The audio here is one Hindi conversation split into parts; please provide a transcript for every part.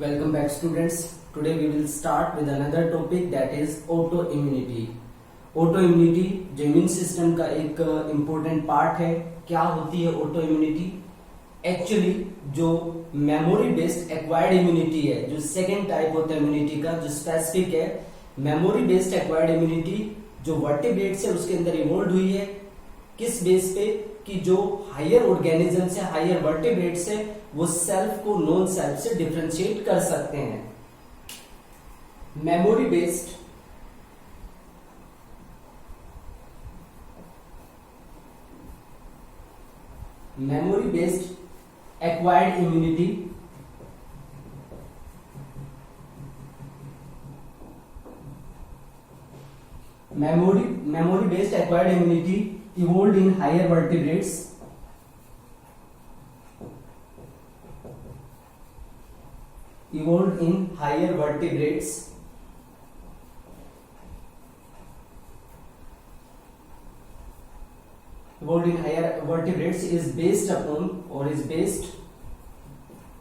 Welcome back students. Today we will start with another topic that is autoimmunity. Autoimmunity जो इम्यून सिस्टम का एक इम्पोर्टेंट पार्ट है. क्या होती है autoimmunity? एक्चुअली जो मेमोरी बेस्ड एक्वायर्ड इम्यूनिटी है, जो सेकेंड टाइप होता है इम्यूनिटी का, जो स्पेसिफिक है, मेमोरी बेस्ड एक्वायर्ड इम्यूनिटी जो वर्टिब्रेट्स है उसके अंदर इवॉल्व हुई है. किस बेस पे? कि जो हायर ऑर्गेनिजम्स है, हायर वर्टिब्रेट्स है, वो सेल्फ को नॉन सेल्फ से डिफरेंशिएट कर सकते हैं. Memory based acquired immunity memory based acquired immunity evolved in higher vertebrates is based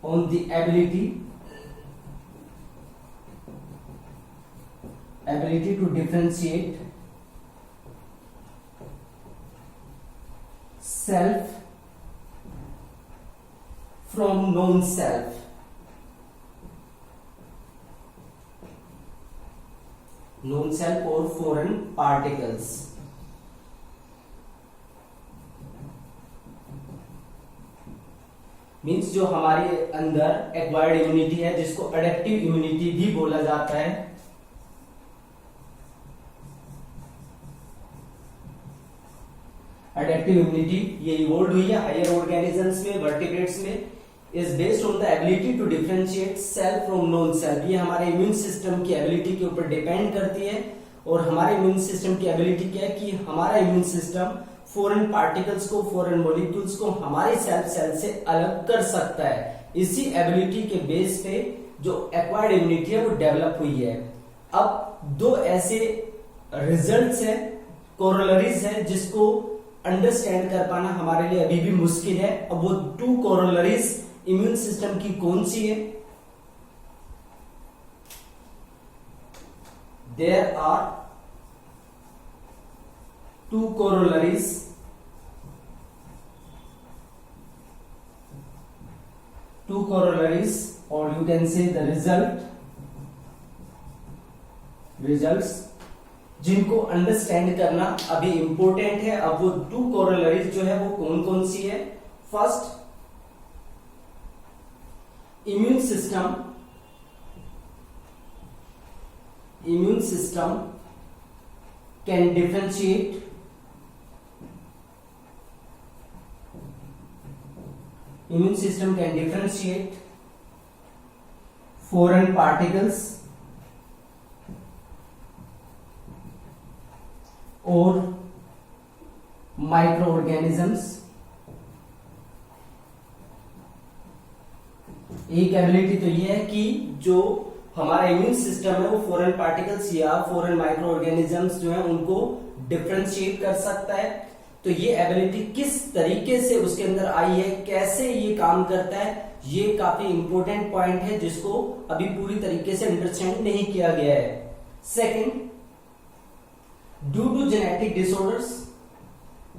on the ability to differentiate self from non-self. Non-self or foreign particles. Means जो हमारे अंदर एक्वायर्ड इम्यूनिटी है, जिसको अडेप्टिव इम्यूनिटी भी बोला जाता है. अडेप्टिव इम्यूनिटी ये इवॉल्व हुई है हायर ऑर्गेनिजम्स में, वर्टिब्रेट्स में. Is based on the ability to differentiate self from non self. ये हमारे इम्यून सिस्टम की एबिलिटी के ऊपर डिपेंड करती है. और हमारे इम्यून सिस्टम की एबिलिटी क्या है कि हमारा इम्यून सिस्टम फॉरेन पार्टिकल्स को, फॉरेन मॉलिक्यूल्स को हमारे सेल से अलग कर सकता है. इसी एबिलिटी के बेस पे जो एक्वायर्ड इम्यूनिटी है वो डेवलप हुई है. अब दो ऐसे रिजल्ट्स है, कोरोलरीज है, जिसको अंडरस्टैंड कर पाना हमारे लिए अभी भी मुश्किल है. अब वो टू कोरोलरीज इम्यून सिस्टम की कौन सी है? There are two corollaries or you can say the results जिनको अंडरस्टैंड करना अभी इंपॉर्टेंट है. अब वो टू कोरोलरीज जो है वो कौन कौन सी है? First, immune system can differentiate foreign particles or microorganisms. एक एबिलिटी तो ये है कि जो हमारा इम्यून सिस्टम है वो फॉरेन पार्टिकल्स या फॉरेन माइक्रो ऑर्गेनिजम्स जो है उनको डिफरेंशिएट कर सकता है. तो ये एबिलिटी किस तरीके से उसके अंदर आई है, कैसे ये काम करता है, ये काफी इंपॉर्टेंट पॉइंट है जिसको अभी पूरी तरीके से अंडरस्टैंड नहीं किया गया है. Second, due to genetic disorders,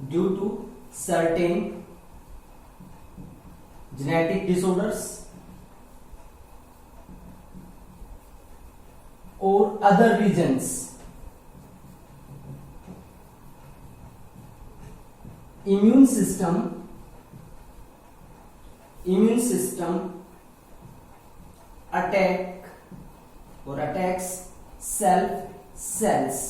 due to certain genetic disorders or other regions, immune system attack or attacks cells.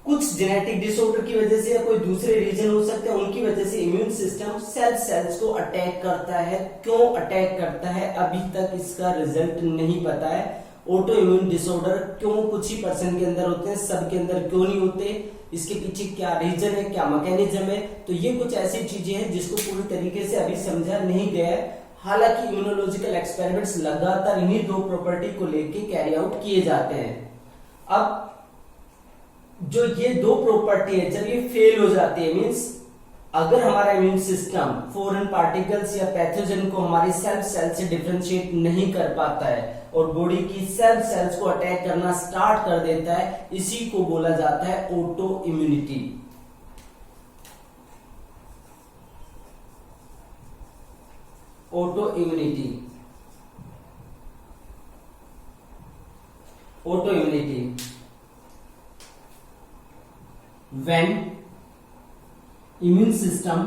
कुछ जेनेटिक डिसऑर्डर की वजह से या कोई दूसरे रीजन हो सकते हैं, उनकी वजह से इम्यून सिस्टम सेल्स को अटैक करता है. क्यों अटैक करता है अभी तक इसका रिजल्ट नहीं पता है. ऑटो इम्यून डिसऑर्डर क्यों कुछ ही पर्सन के अंदर होते हैं, सबके अंदर क्यों नहीं होते, इसके पीछे क्या रीजन है, क्या मैकेनिज्म है. तो ये कुछ ऐसी चीजें हैं जिसको पूरी तरीके से अभी समझा नहीं गया है. हालांकि इम्यूनोलॉजिकल एक्सपेरिमेंट्स लगातार इन्हीं दो प्रॉपर्टी को लेके कैरी आउट किए जाते हैं. अब जो ये दो प्रॉपर्टी है जब ये फेल हो जाती है, मींस अगर हमारा इम्यून सिस्टम फॉरेन पार्टिकल्स या पैथोजन को हमारी सेल्फ सेल से डिफरेंशिएट नहीं कर पाता है और बॉडी की सेल्फ सेल्स को अटैक करना स्टार्ट कर देता है, इसी को बोला जाता है auto immunity. Auto immunity, auto immunity when immune system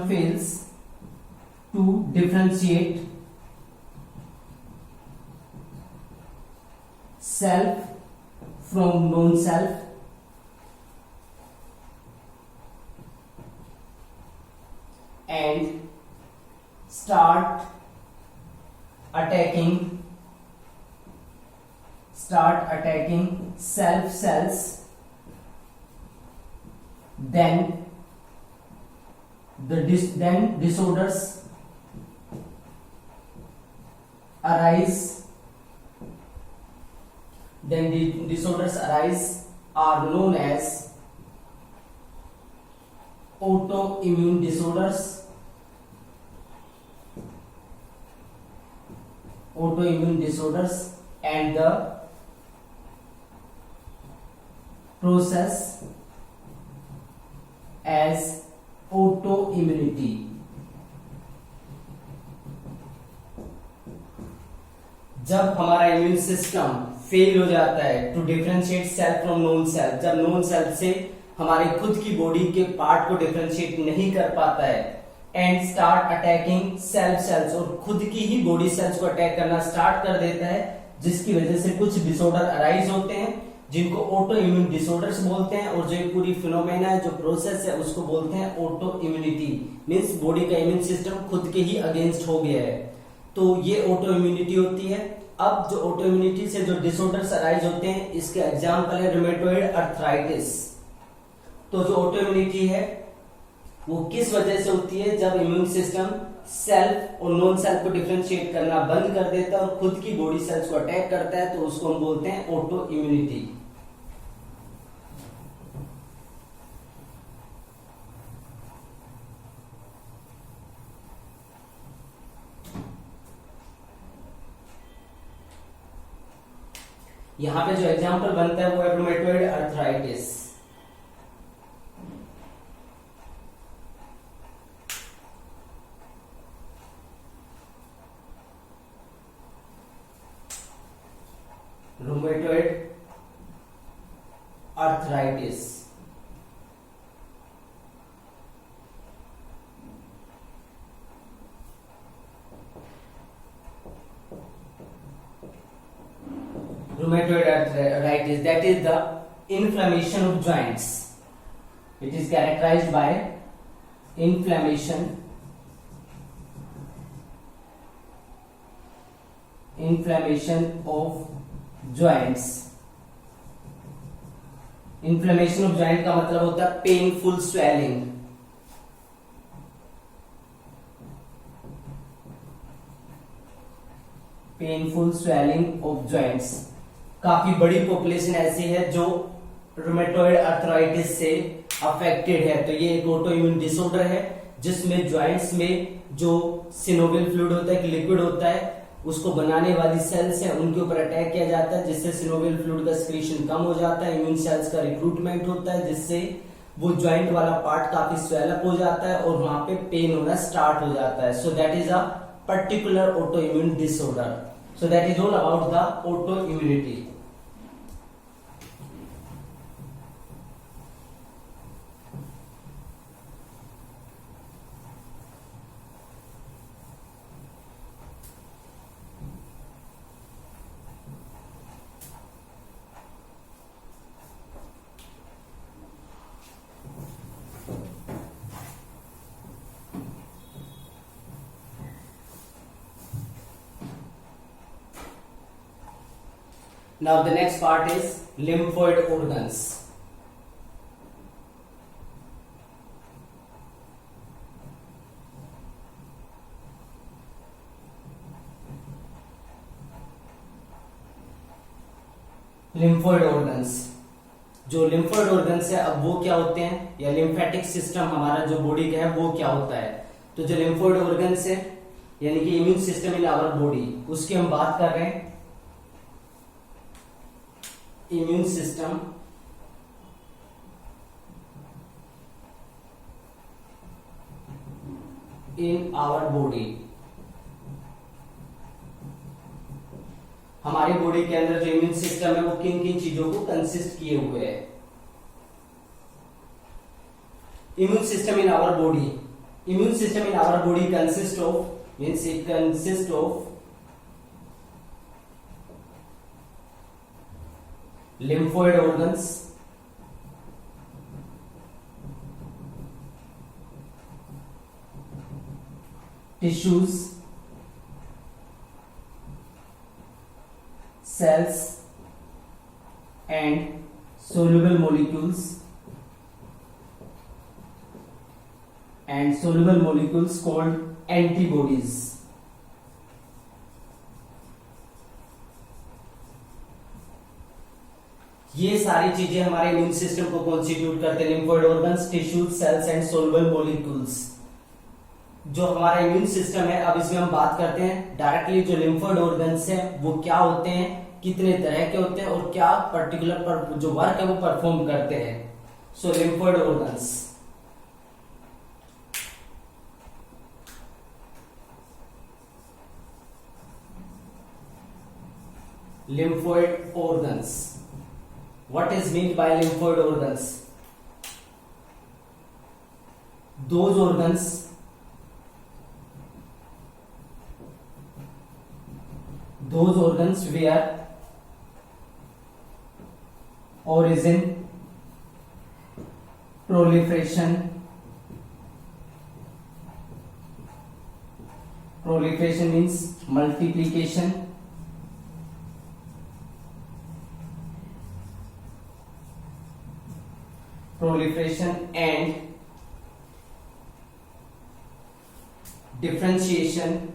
fails to differentiate self from non-self, and start attacking self cells, then disorders arise. Disorders arise are known as autoimmune disorders. And the process as autoimmunity. जब हमारा इम्यून सिस्टम फेल हो जाता है to differentiate self from non self, जब नॉन सेल्फ से हमारे खुद की बॉडी के पार्ट को डिफरेंशिएट नहीं कर पाता है, and start attacking self cells, और खुद की ही बॉडी सेल्स को अटैक करना स्टार्ट कर देता है, जिसकी वजह से कुछ डिसऑर्डर अराइज होते हैं जिनको ऑटो इम्यून डिसऑर्डर्स बोलते हैं। और जो पूरी फिनोमेना है, जो प्रोसेस है, उसको बोलते हैं ऑटो इम्यूनिटी। मींस बॉडी का इम्यून सिस्टम खुद के ही अगेंस्ट हो गया है, तो ये ऑटो इम्यूनिटी होती है। अब जो ऑटो इम्यूनिटी से जो डिसऑर्डर्स अराइज होते हैं, इसके एग्जाम्पल है रूमेटॉइड अर्थराइटिस। तो जो ऑटो इम्यूनिटी है वो किस वजह से होती है? जब इम्यून सिस्टम सेल्फ और नॉन सेल्फ को डिफरेंशिएट करना बंद कर देता है और खुद की बॉडी सेल्स को अटैक करता है, तो उसको हम बोलते हैं ऑटो इम्यूनिटी। यहां पे जो एग्जांपल बनता है वो है rheumatoid arthritis. Rheumatoid arthritis rheumatoid arthritis, that is the inflammation of joints. It is characterized by inflammation of joints. Inflammation of joint का मतलब होता है painful swelling. Painful swelling of joints. काफी बड़ी पॉपुलेशन ऐसी है जो रूमेटॉइड अर्थराइटिस से अफेक्टेड है। तो ये एक ऑटो इम्यून डिसऑर्डर है जिसमें जॉइंट्स में जो सिनोवियल फ्लूइड होता है, एक लिक्विड होता है, उसको बनाने वाली सेल्स है, उनके ऊपर अटैक किया जाता है, जिससे सिनोवियल फ्लूइड का सिक्रीशन कम हो जाता है, इम्यून सेल्स का रिक्रूटमेंट होता है, जिससे वो जॉइंट वाला पार्ट काफी स्वेलअप हो जाता है और वहां पे पेन होना स्टार्ट हो जाता है। So that is a particular auto immune disorder. So that is all about the auto immunity. Now the next part is lymphoid organs. Lymphoid organs. जो लिम्फोइड ऑर्गन्स है अब वो क्या होते हैं, या लिम्फेटिक सिस्टम हमारा जो बॉडी का है वो क्या होता है। तो जो लिम्फोइड ऑर्गन्स है यानी कि immune system in our body, उसकी हम बात कर रहे हैं। Immune system in our body, हमारी बॉडी के अंदर जो इम्यून सिस्टम है वो किन किन चीजों को कंसिस्ट किए हुए है। Immune system in our body, immune system in our body consist of, means it consist of lymphoid organs, tissues, cells and soluble molecules, called antibodies। ये सारी चीजें हमारे इम्यून सिस्टम को कॉन्स्टिट्यूट करते हैं। Lymphoid organs, tissues, cells and soluble molecules. जो हमारा इम्यून सिस्टम है अब इसमें हम बात करते हैं डायरेक्टली जो लिम्फोइड ऑर्गन्स है वो क्या होते हैं, कितने तरह के होते हैं और क्या पर्टिकुलर जो वर्क है वो परफॉर्म करते हैं। So lymphoid organs, lymphoid organs, what is meant by lymphoid organs? Those organs where origin, proliferation means multiplication, and differentiation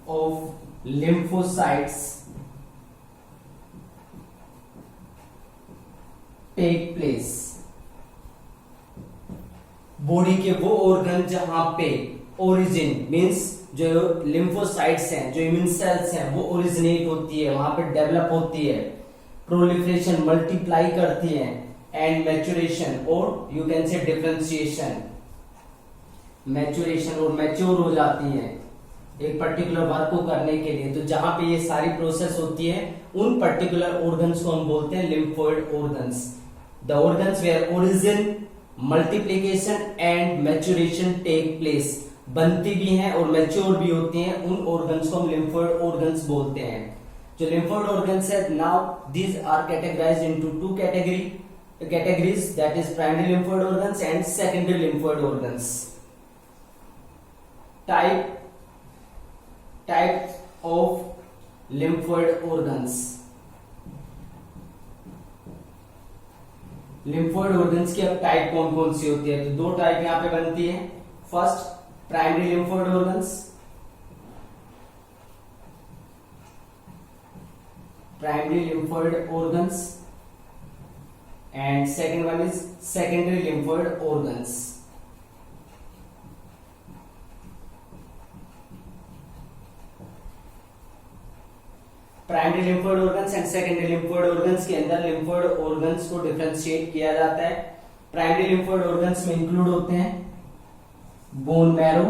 of lymphocytes take place। Body के वो ऑर्गन जहां पे ओरिजिन मींस जो लिम्फोसाइट्स हैं, जो इम्यून सेल्स हैं वो ओरिजिनेट होती है, वहां पे डेवलप होती है, प्रोलिफरेशन मल्टीप्लाई करती है, एंड मैच्योरेशन और you can say differentiation, maturation और मैच्योर हो जाती है एक पर्टिकुलर वर्क को करने के लिए। तो जहां पे ये सारी प्रोसेस होती है उन पर्टिकुलर ऑर्गन्स को हम बोलते हैं lymphoid organs. The organs where origin, multiplication and maturation take place, बनती भी हैं और मैच्योर भी होती हैं, उन ऑर्गन्स को हम लिम्फोइड ऑर्गन्स बोलते हैं। जो लिम्फोइड ऑर्गन्स है now these are categorized into two categories, that is primary lymphoid organs and secondary lymphoid organs। type of lymphoid organs, lymphoid organs की अब टाइप कौन कौन सी होती है, तो दो टाइप यहां पे बनती है। First primary lymphoid organs, and second one is secondary lymphoid organs। Primary lymphoid organs and secondary lymphoid organs के अंदर लिम्फोइड ऑर्गन्स को डिफरेंशिएट किया जाता है। प्राइमरी लिम्फोइड ऑर्गन्स में इंक्लूड होते हैं bone marrow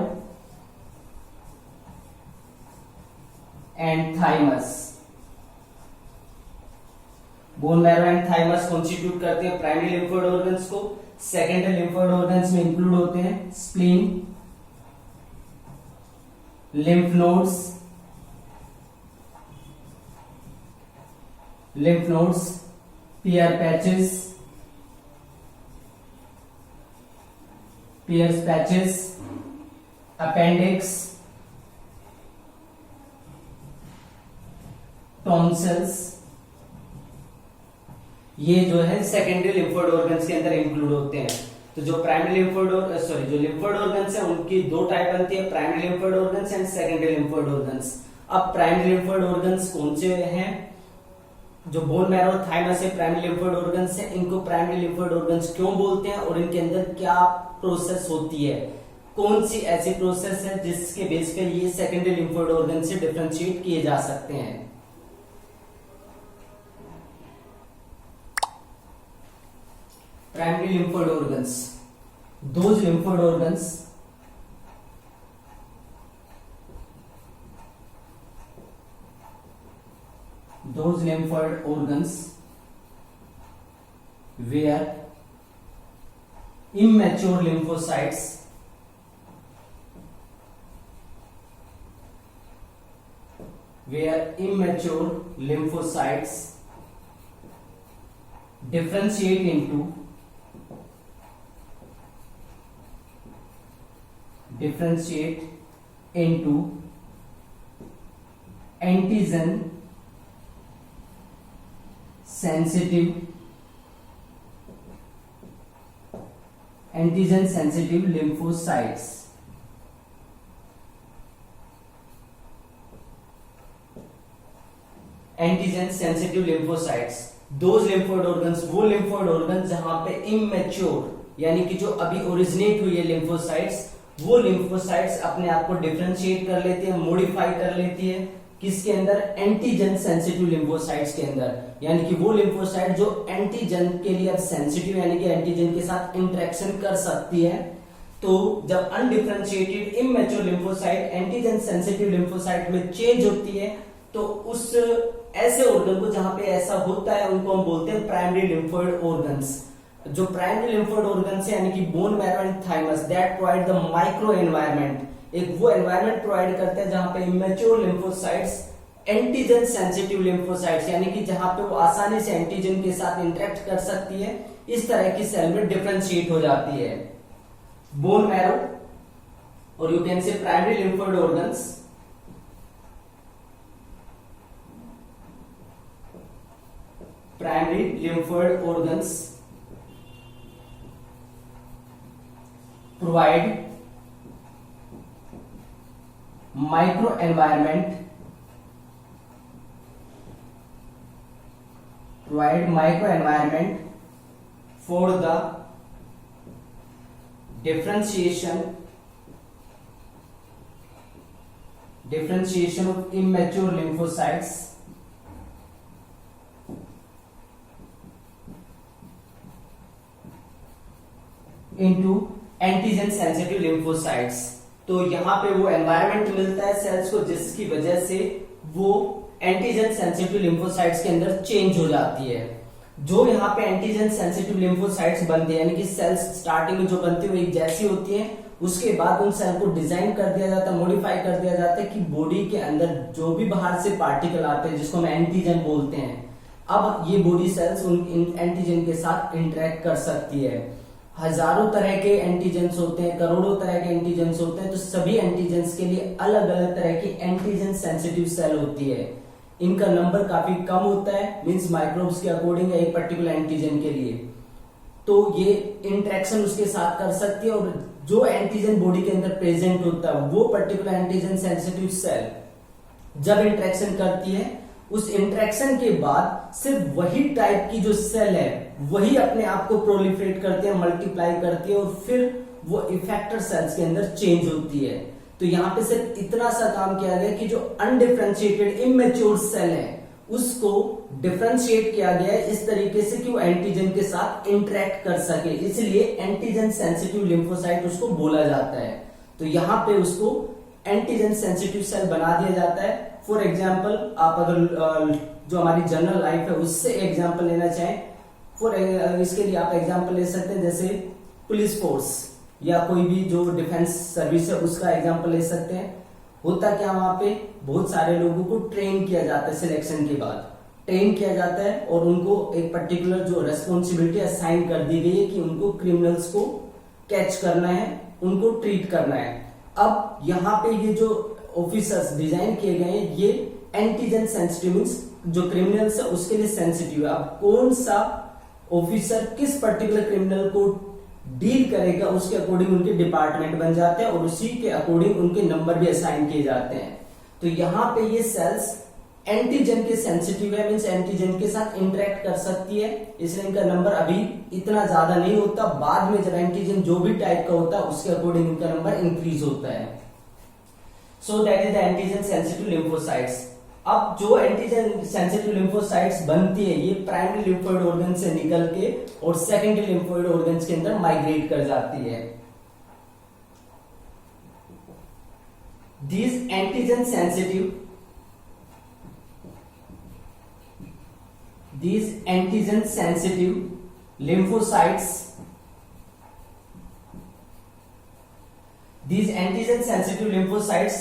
and thymus. Bone marrow and thymus constitute करते हैं प्राइमरी लिम्फोइड ऑर्गन्स को। सेकेंडरी लिम्फोइड ऑर्गन्स में इंक्लूड होते हैं spleen, lymph nodes, Peyer's patches, appendix, tonsils, ये जो है सेकेंडरी लिम्फोइड ऑर्गन्स के अंदर इंक्लूड होते हैं। तो जो प्राइमरी लिम्फोइड जो लिम्फोइड ऑर्गन्स है उनकी दो टाइप बनती है, primary lymphoid organs and secondary lymphoid organs. अब प्राइमरी लिम्फोइड ऑर्गन्स कौन से हैं? जो बोन मैरो थाइमस है प्राइमरी लिम्फोइड ऑर्गन्स है। इनको प्राइमरी लिम्फोइड ऑर्गन्स क्यों बोलते हैं और इनके अंदर क्या प्रोसेस होती है? कौन सी ऐसी प्रोसेस है जिसके बेस पे ये सेकेंडरी लिम्फोइड ऑर्गन से डिफरेंशिएट किए जा सकते हैं? Primary lymphoid organs, those lymphoid organs where immature lymphocytes differentiate into antigen sensitive lymphocytes. Antigen sensitive lymphocytes, those lymphoid organs, वो लिम्फोइड ऑर्गन जहां पे इमेच्योर यानी कि जो अभी ओरिजिनेट हुई है लिम्फोसाइट्स, वो लिम्फोसाइट्स अपने आप को डिफरेंशिएट कर लेती है, मॉडिफाई कर लेती है किसके अंदर? एंटीजन सेंसिटिव लिम्फोसाइट्स के अंदर। यानी कि वो लिम्फोसाइट जो एंटीजन के लिए अब सेंसिटिव यानी कि एंटीजन के साथ इंटरेक्शन कर सकती है। तो जब undifferentiated immature lymphocyte antigen sensitive lymphocyte में चेंज होती है तो उस ऐसे ऑर्गन को जहां पे ऐसा होता है उनको हम बोलते हैं प्राइमरी लिम्फोइड ऑर्गन्स। जो प्राइमरी लिम्फोइड ऑर्गन्स है यानी कि bone marrow and thymus that provide the micro environment, एक वो एनवायरनमेंट प्रोवाइड करते हैं जहां पे immature lymphocytes antigen sensitive lymphocytes यानी कि जहां पे वो आसानी से एंटीजन के साथ इंटरेक्ट कर सकती है, इस तरह की सेल में डिफरेंशिएट हो जाती है। बोन मैरो और you can say primary lymphoid organs provide microenvironment for the differentiation of immature lymphocytes into antigen sensitive lymphocytes. तो यहां पे वो एनवायरनमेंट मिलता है सेल्स को जिसकी वजह से वो एंटीजन सेंसिटिव लिम्फोसाइट्स के अंदर चेंज हो जाती है। जो यहाँ पे एंटीजन सेंसिटिव लिम्फोसाइट्स बनती है यानी कि सेल्स स्टार्टिंग में जो बनती है वो एक जैसी होती है, उसके बाद उन सेल को डिजाइन कर दिया जाता है, मॉडिफाई कर दिया जाता है कि बॉडी के अंदर जो भी बाहर से पार्टिकल आते हैं जिसको हम एंटीजन बोलते हैं, अब ये बॉडी सेल्स उन एंटीजन के साथ इंटरेक्ट कर सकती है। हजारों तरह के एंटीजेंस होते हैं, करोड़ों तरह के एंटीजेंस होते हैं, तो सभी एंटीजेंस के लिए अलग अलग तरह की एंटीजन सेंसिटिव सेल होती है। इनका नंबर काफी कम होता है, मींस माइक्रोब्स के अकॉर्डिंग एक पर्टिकुलर एंटीजन के लिए। तो ये इंटरेक्शन उसके साथ कर सकती है और जो एंटीजन बॉडी के अंदर प्रेजेंट होता है वो पर्टिकुलर एंटीजन सेंसिटिव सेल जब इंटरेक्शन करती है, उस इंटरेक्शन के बाद सिर्फ वही टाइप की जो सेल है वही अपने आप को प्रोलिफरेट करती है, मल्टीप्लाई करती है और फिर वो इफेक्टर सेल्स के अंदर चेंज होती है। तो यहाँ पे सिर्फ इतना सा काम किया गया कि जो अनडिफरेंशिएटेड इमेच्योर सेल है उसको डिफरेंशिएट किया गया है इस तरीके से कि वो एंटीजन के साथ इंटरेक्ट कर सके, इसलिए एंटीजन सेंसिटिव लिम्फोसाइट उसको बोला जाता है। तो यहाँ पे उसको एंटीजन सेंसिटिव सेल बना दिया जाता है। फॉर एग्जाम्पल आप अगर जो हमारी जनरल लाइफ है उससे एग्जाम्पल लेना चाहें, इसके लिए आप एग्जाम्पल ले सकते हैं जैसे पुलिस फोर्स या कोई भी जो डिफेंस सर्विस है उसका एग्जाम्पल ले सकते हैं। होता क्या, वहां पे बहुत सारे लोगों को ट्रेन किया जाता है, सिलेक्शन के बाद ट्रेन किया जाता है और उनको एक पर्टिकुलर जो रेस्पॉन्सिबिलिटी असाइन कर दी गई है कि उनको क्रिमिनल्स को कैच करना है, उनको ट्रीट करना है। अब यहाँ पे ये जो ऑफिसर्स डिजाइन किए गए हैं ये एंटीजन सेंसिटिव मींस जो क्रिमिनल्स है उसके लिए सेंसिटिव है। अब कौन सा ऑफिसर किस पर्टिकुलर क्रिमिनल को डील करेगा उसके अकॉर्डिंग उनके डिपार्टमेंट बन जाते हैं और उसी के अकॉर्डिंग उनके नंबर भी असाइन किए जाते हैं। तो यहाँ पे ये सेल्स एंटीजन के सेंसिटिव है, मीन्स एंटीजन के साथ इंटरेक्ट कर सकती है, इसलिए इनका नंबर अभी इतना ज्यादा नहीं होता। बाद में जब एंटीजन जो भी टाइप का होता है उसके अकॉर्डिंग इनका नंबर इंक्रीज होता है। So that is the antigen sensitive lymphocytes. अब जो एंटीजन सेंसिटिव लिम्फोसाइट्स बनती है ये प्राइमरी लिम्फोइड ऑर्गन से निकल के और सेकेंडरी लिम्फोइड ऑर्गन्स के अंदर माइग्रेट कर जाती है। These antigen sensitive lymphocytes, these antigen sensitive lymphocytes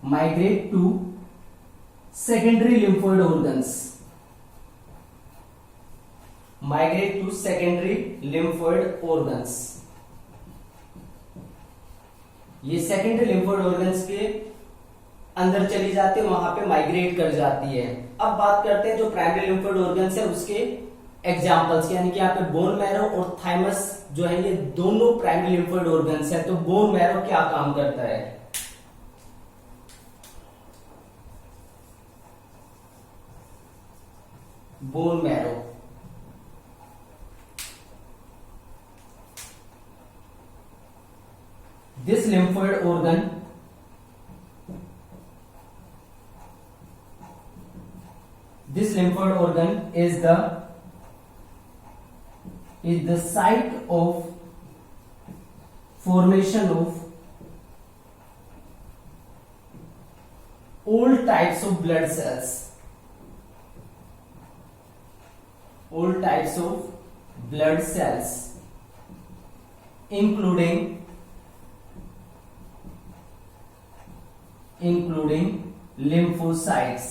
migrate to secondary lymphoid organs, migrate to secondary lymphoid organs। ये सेकेंडरी लिम्फोइड ऑर्गन्स के अंदर चली जाती है, वहां पे माइग्रेट कर जाती है। अब बात करते हैं जो प्राइमरी लिम्फोइड ऑर्गन्स है उसके एग्जांपल्स, यानी कि यहाँ पे बोन मैरो और थाइमस जो है ये दोनों प्राइमरी लिम्फोइड ऑर्गन्स है। तो बोन मैरो क्या काम करता है? Bone marrow this lymphoid organ is the site of formation of all types of blood cells, including lymphocytes।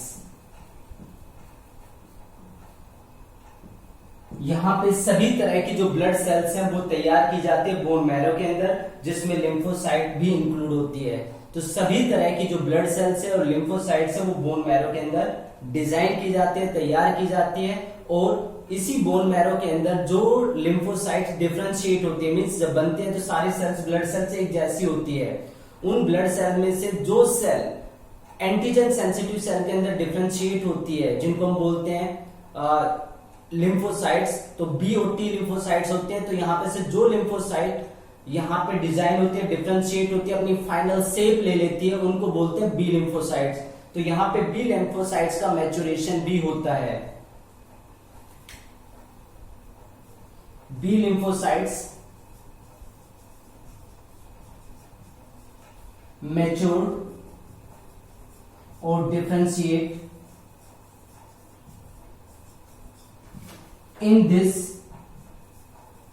यहां पे सभी तरह की जो ब्लड सेल्स हैं वो तैयार की जाती है बोन मैरो के अंदर, जिसमें लिम्फोसाइट भी इंक्लूड होती है। तो सभी तरह की जो ब्लड सेल्स है और लिम्फोसाइट्स है वो बोन मैरो के अंदर डिजाइन की जाती है, तैयार की जाती है। और इसी बोन मैरो के अंदर जो लिम्फोसाइट डिफरेंशिएट होती है, मीन्स जब बनते हैं तो सारी सेल्स ब्लड सेल्स एक जैसी होती है। उन ब्लड सेल में से जो सेल एंटीजन सेंसिटिव सेल के अंदर डिफरेंशिएट होती है, जिनको हम बोलते हैं लिम्फोसाइट्स, तो बी और टी लिम्फोसाइट्स होते हैं। तो यहाँ पे से जो लिम्फोसाइट यहाँ पे डिजाइन होती है, डिफरेंशिएट होती है, अपनी फाइनल शेप ले लेती है, उनको बोलते हैं बी लिम्फोसाइट्स। तो यहाँ पे बी लिम्फोसाइट्स का मैच्योरेशन भी होता है। B lymphocytes mature or differentiate in this